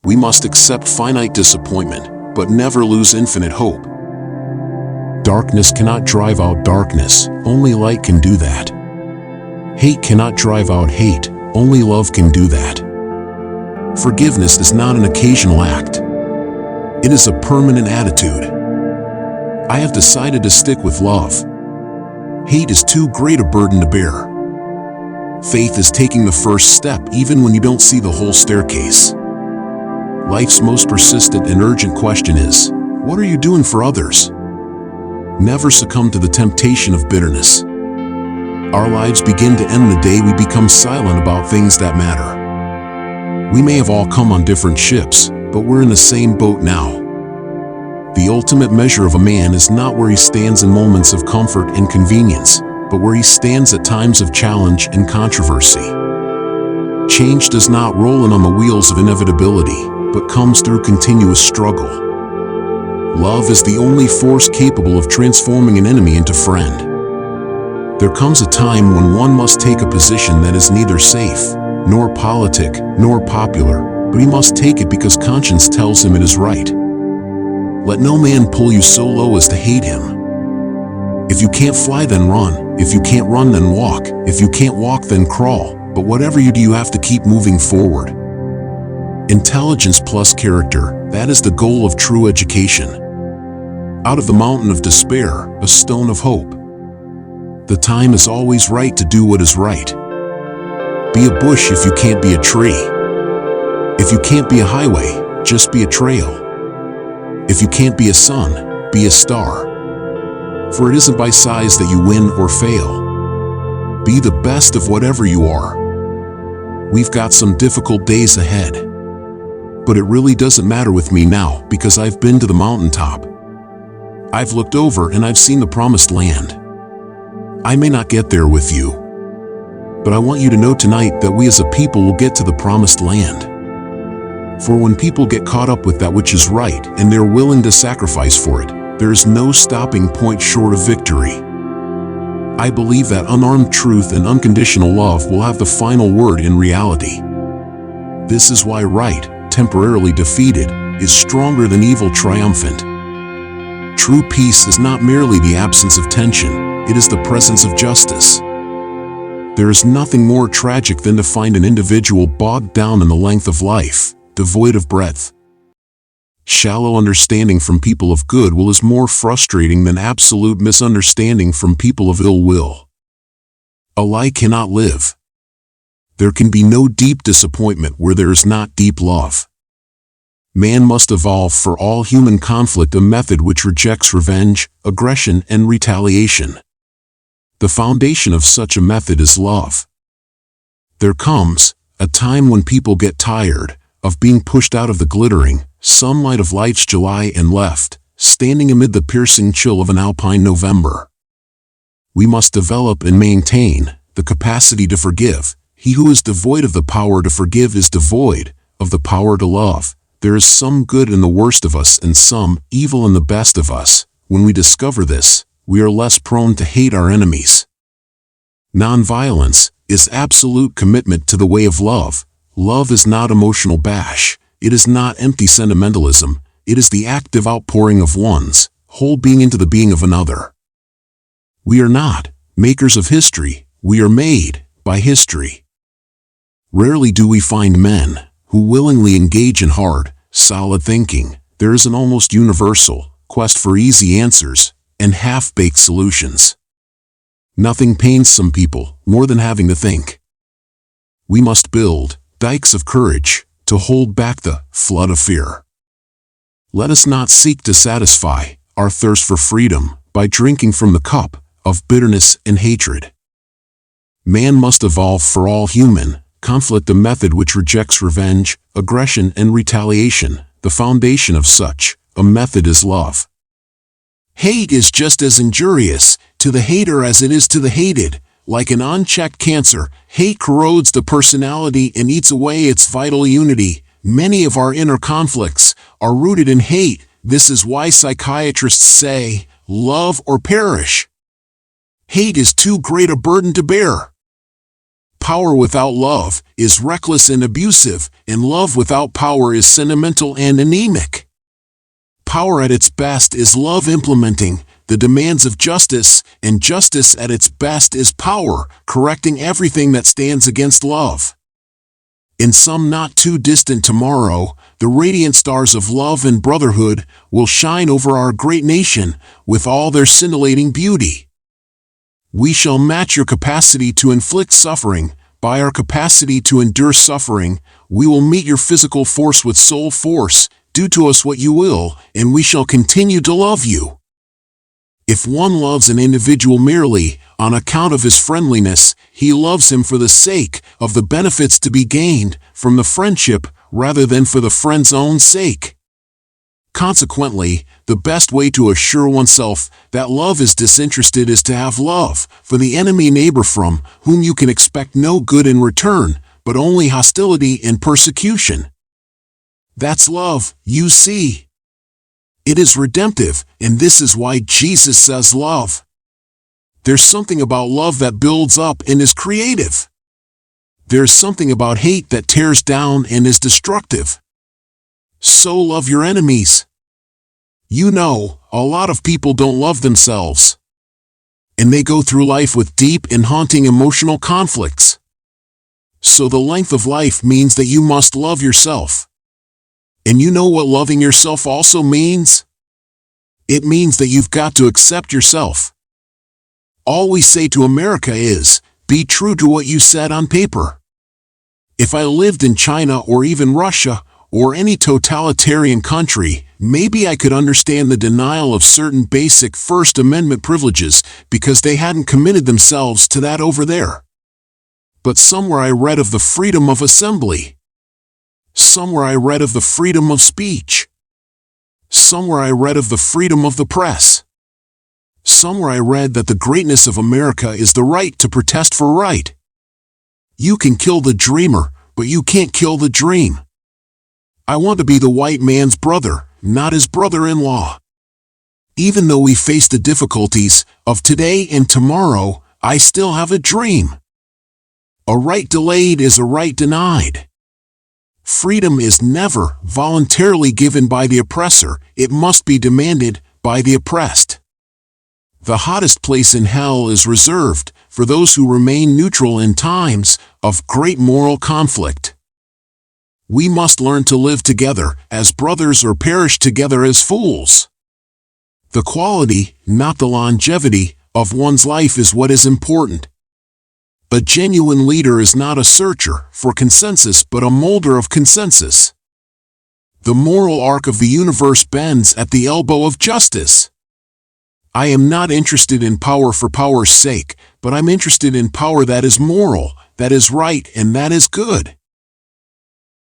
We must accept finite disappointment, but never lose infinite hope. Darkness cannot drive out darkness, only light can do that. Hate cannot drive out hate, only love can do that. Forgiveness is not an occasional act. It is a permanent attitude. I have decided to stick with love. Hate is too great a burden to bear. Faith is taking the first step even when you don't see the whole staircase. Life's most persistent and urgent question is, what are you doing for others? Never succumb to the temptation of bitterness. Our lives begin to end the day we become silent about things that matter. We may have all come on different ships, but we're in the same boat now. The ultimate measure of a man is not where he stands in moments of comfort and convenience, but where he stands at times of challenge and controversy. Change does not roll in on the wheels of inevitability, but comes through continuous struggle. Love is the only force capable of transforming an enemy into friend. There comes a time when one must take a position that is neither safe, nor politic, nor popular, but he must take it because conscience tells him it is right. Let no man pull you so low as to hate him. If you can't fly, then run. If you can't run, then walk. If you can't walk, then crawl. But whatever you do, you have to keep moving forward. Intelligence plus character, that is the goal of true education. Out of the mountain of despair, a stone of hope. The time is always right to do what is right. Be a bush if you can't be a tree. If you can't be a highway, just be a trail. If you can't be a sun, be a star. For it isn't by size that you win or fail. Be the best of whatever you are. We've got some difficult days ahead. But it really doesn't matter with me now because I've been to the mountaintop. I've looked over and I've seen the promised land. I may not get there with you, but I want you to know tonight that we as a people will get to the promised land. For when people get caught up with that which is right and they're willing to sacrifice for it, there is no stopping point short of victory. I believe that unarmed truth and unconditional love will have the final word in reality. This is why right, temporarily defeated, is stronger than evil triumphant. True peace is not merely the absence of tension, it is the presence of justice. There is nothing more tragic than to find an individual bogged down in the length of life, devoid of breadth. Shallow understanding from people of good will is more frustrating than absolute misunderstanding from people of ill will. A lie cannot live. There can be no deep disappointment where there is not deep love. Man must evolve for all human conflict a method which rejects revenge, aggression, and retaliation. The foundation of such a method is love. There comes a time when people get tired of being pushed out of the glittering sunlight of life's July and left, standing amid the piercing chill of an alpine November. We must develop and maintain the capacity to forgive. He who is devoid of the power to forgive is devoid of the power to love. There is some good in the worst of us and some evil in the best of us. When we discover this, we are less prone to hate our enemies. Nonviolence is absolute commitment to the way of love. Love is not emotional bash. It is not empty sentimentalism. It is the active outpouring of one's whole being into the being of another. We are not makers of history. We are made by history. Rarely do we find men who willingly engage in hard, solid thinking. There is an almost universal quest for easy answers and half-baked solutions. Nothing pains some people more than having to think. We must build dikes of courage to hold back the flood of fear. Let us not seek to satisfy our thirst for freedom by drinking from the cup of bitterness and hatred. Man must evolve for all human conflict a method which rejects revenge, aggression, and retaliation. The foundation of such a method is love. Hate is just as injurious to the hater as it is to the hated. Like an unchecked cancer, hate corrodes the personality and eats away its vital unity. Many of our inner conflicts are rooted in hate. This is why psychiatrists say, love or perish. Hate is too great a burden to bear. power without love is reckless and abusive, and love without power is sentimental and anemic. Power at its best is love implementing the demands of justice, and justice at its best is power, correcting everything that stands against love. In some not too distant tomorrow, the radiant stars of love and brotherhood will shine over our great nation with all their scintillating beauty. We shall match your capacity to inflict suffering by our capacity to endure suffering. We will meet your physical force with soul force. Do to us what you will, and we shall continue to love you. If one loves an individual merely on account of his friendliness, he loves him for the sake of the benefits to be gained from the friendship rather than for the friend's own sake. Consequently, the best way to assure oneself that love is disinterested is to have love for the enemy neighbor from whom you can expect no good in return, but only hostility and persecution. That's love, you see. It is redemptive, and this is why Jesus says love. There's something about love that builds up and is creative. There's something about hate that tears down and is destructive. So love your enemies. You know, a lot of people don't love themselves. And they go through life with deep and haunting emotional conflicts. So the length of life means that you must love yourself. And you know what loving yourself also means? It means that you've got to accept yourself. All we say to America is, be true to what you said on paper. If I lived in China or even Russia or any totalitarian country, maybe I could understand the denial of certain basic First Amendment privileges because they hadn't committed themselves to that over there. But somewhere I read of the freedom of assembly. Somewhere I read of the freedom of speech. Somewhere I read of the freedom of the press. Somewhere I read that the greatness of America is the right to protest for right. You can kill the dreamer, but you can't kill the dream. I want to be the white man's brother, not his brother-in-law. Even though we face the difficulties of today and tomorrow, I still have a dream. A right delayed is a right denied. Freedom is never voluntarily given by the oppressor, it must be demanded by the oppressed. The hottest place in hell is reserved for those who remain neutral in times of great moral conflict. We must learn to live together as brothers or perish together as fools. The quality, not the longevity, of one's life is what is important. A genuine leader is not a searcher for consensus but a molder of consensus. The moral arc of the universe bends at the elbow of justice. I am not interested in power for power's sake, but I'm interested in power that is moral, that is right, and that is good.